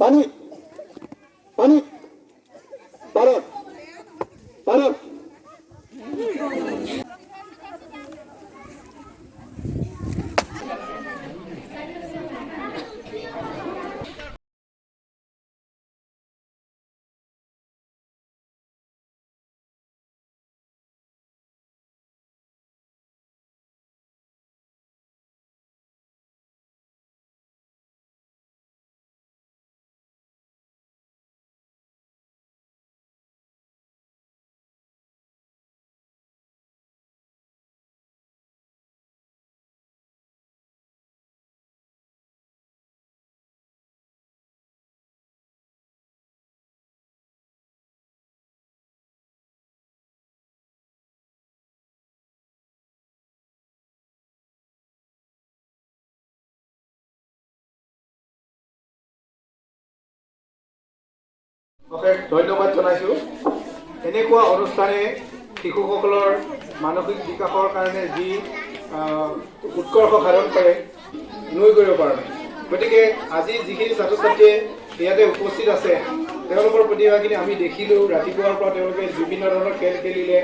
पानी पानी भारत भारत ধন্যবাদ জনাইছোঁ। এনেকুৱা অনুষ্ঠানে শিশুসকলৰ মানসিক বিকাশৰ কাৰণে যি উৎকৰ্ষ সাধন কৰে নুই কৰিব পৰা নাই। গতিকে আজি যিখিনি ছাত্ৰ ছাত্ৰীয়ে ইয়াতে উপস্থিত আছে তেওঁলোকৰ প্ৰতিভাখিনি আমি দেখিলোঁ। ৰাতিপুৱাৰ পৰা তেওঁলোকে বিভিন্ন ধৰণৰ খেল খেলিলে,